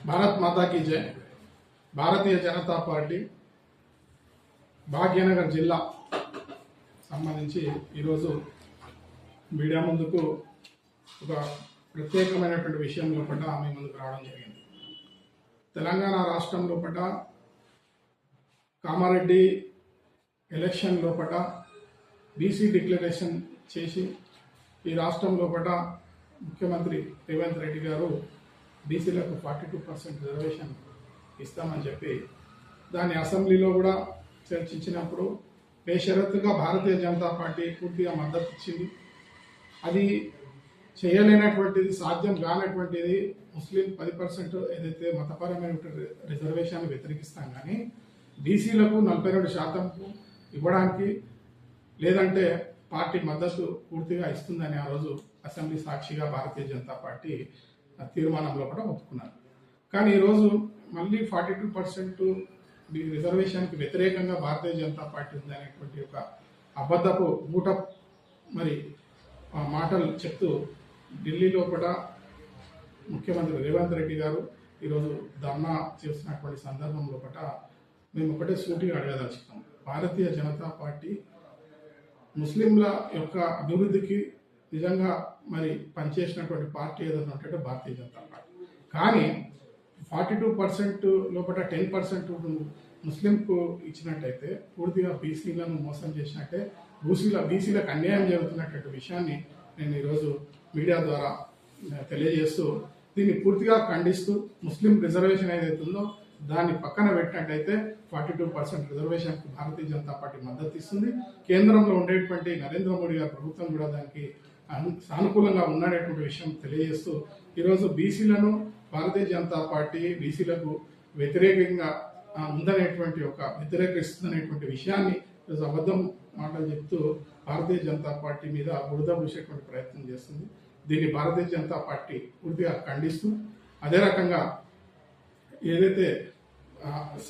భారత్ మాతా key జై. Bharatiya Janata party Bhagyanagar జిల్లా సంబంధించి ఈరోజు మీడియా ముందుకు ఒక ప్రత్యేకమైనటువంటి విషయం లోపల మీ ముందుకు రావడం జరిగింది. తెలంగాణ రాష్ట్రం లోపల కామారెడ్డి ఎలక్షన్ లోపల బీసీ డిక్లరేషన్ చేసి ఈ రాష్ట్రం లోపల ముఖ్యమంత్రి రేవంత్ రెడ్డి గారు బీసీలకు 42% రిజర్వేషన్ ఇస్తామని చెప్పి దాన్ని అసెంబ్లీలో కూడా చర్చించినప్పుడు బేషరతుగా భారతీయ జనతా పార్టీ పూర్తిగా మద్దతు ఇచ్చింది. అది చేయలేనటువంటిది, సాధ్యం కానటువంటిది. ముస్లిం 10% ఏదైతే మతపరమైన రిజర్వేషన్ వ్యతిరేకిస్తాం, కానీ బీసీలకు 42% ఇవ్వడానికి లేదంటే పార్టీ మద్దతు పూర్తిగా ఇస్తుందని ఆ రోజు అసెంబ్లీ సాక్షిగా భారతీయ జనతా పార్టీ తీర్మానంలో కూడా ఒప్పుకున్నారు. కానీ ఈరోజు మళ్ళీ 42% రిజర్వేషన్కి వ్యతిరేకంగా భారతీయ జనతా పార్టీ ఉందనేటువంటి ఒక అబద్ధపు మూట మాటలు చెప్తూ ఢిల్లీలో కూడా ముఖ్యమంత్రి రేవంత్ రెడ్డి గారు ఈరోజు ధర్నా చేస్తున్నటువంటి సందర్భంలో కూడా మేము ఒకటే సూటిగా అడగదలుచుకున్నాం. భారతీయ జనతా పార్టీ ముస్లింల యొక్క అభివృద్ధికి నిజంగా పనిచేసినటువంటి పార్టీ ఏదైనా ఉంటే భారతీయ జనతా పార్టీ. కానీ 42% లోపల 10% ముస్లింకు ఇచ్చినట్టయితే పూర్తిగా బీసీలను మోసం చేసినట్టే, బీసీలకు అన్యాయం జరుగుతున్నటువంటి విషయాన్ని నేను ఈరోజు మీడియా ద్వారా తెలియజేస్తూ దీన్ని పూర్తిగా ఖండిస్తూ ముస్లిం రిజర్వేషన్ ఏదైతే ఉందో దాన్ని పక్కన పెట్టినట్టయితే 42% రిజర్వేషన్కు భారతీయ జనతా పార్టీ మద్దతు ఇస్తుంది. కేంద్రంలో ఉండేటువంటి నరేంద్ర మోడీ గారి ప్రభుత్వం కూడా దానికి సానుకూలంగా ఉన్నటువంటి విషయం తెలియజేస్తూ ఈరోజు బీసీలను భారతీయ జనతా పార్టీ బీసీలకు వ్యతిరేకంగా ఉందనేటువంటి వ్యతిరేకిస్తుందనేటువంటి విషయాన్ని ఈరోజు అబద్ధం మాటలు చెప్తూ భారతీయ జనతా పార్టీ మీద బురద పూసేటువంటి ప్రయత్నం చేస్తుంది. దీన్ని భారతీయ జనతా పార్టీ పూర్తిగా ఖండిస్తూ, అదే రకంగా ఏదైతే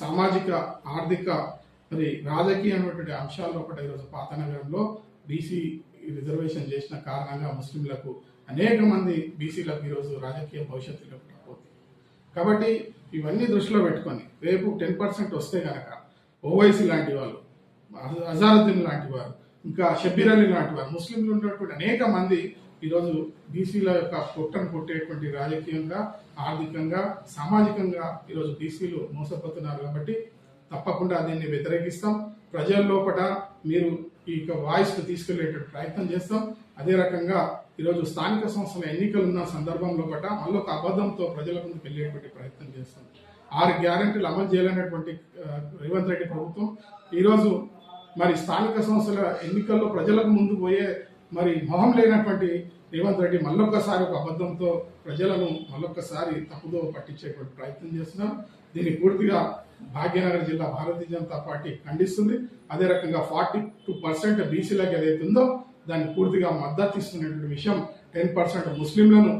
సామాజిక ఆర్థిక రాజకీయమైనటువంటి అంశాల్లో కూడా ఈరోజు పాతనగరంలో బీసీ రిజర్వేషన్ చేసిన కారణంగా ముస్లింలకు అనేక మంది బీసీలకు ఈరోజు రాజకీయ భవిష్యత్తు లేకుండా పోతుంది. కాబట్టి ఇవన్నీ దృష్టిలో పెట్టుకొని రేపు 10% వస్తే కనుక ఓవైసీ లాంటి వాళ్ళు, అజారుద్దీన్ లాంటి వారు, ఇంకా షబ్బీర్ అలీ లాంటి వారు, ముస్లింలు ఉన్నటువంటి అనేక మంది ఈరోజు బీసీల యొక్క పొట్టను కొట్టేటువంటి రాజకీయంగా, ఆర్థికంగా, సామాజికంగా ఈరోజు బీసీలు మోసపోతున్నారు. కాబట్టి తప్పకుండా దీన్ని వ్యతిరేకిస్తాం. ప్రజల లోపల మీరు ఈ వాయిస్ను తీసుకెళ్లేటువంటి ప్రయత్నం చేస్తాం. అదే రకంగా ఈరోజు స్థానిక సంస్థల ఎన్నికలు ఉన్న సందర్భంలో పట్ల మళ్ళీ ఒక అబద్ధంతో ప్రజల ముందుకు వెళ్ళేటువంటి ప్రయత్నం చేస్తాం. 6 గ్యారెంటీలు అమలు చేయలేనటువంటి రేవంత్ రెడ్డి ప్రభుత్వం ఈరోజు స్థానిక సంస్థల ఎన్నికల్లో ప్రజలకు ముందు పోయే మొహం లేనటువంటి రేవంత్ రెడ్డి మళ్ళొక్కసారి ఒక అబద్ధంతో ప్రజలను మళ్ళొక్కసారి తప్పుదో పట్టించేటువంటి ప్రయత్నం చేస్తున్నారు. దీన్ని పూర్తిగా భాగ్యనగర్ జిల్లా భారతీయ జనతా పార్టీ ఖండిస్తుంది. అదే రకంగా 42% బీసీలకు ఏదైతే ఉందో దాన్ని పూర్తిగా మద్దతు ఇస్తున్నటువంటి విషయం, 10% ముస్లింలను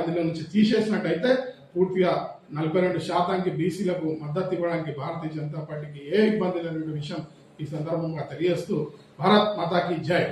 అందులో నుంచి తీసేసినట్టయితే పూర్తిగా 42% బీసీలకు మద్దతు ఇవ్వడానికి భారతీయ జనతా పార్టీకి ఏ ఇబ్బంది లేనటువంటి విషయం ఈ సందర్భంగా తెలియజేస్తూ భారత్ మాతాకి జై.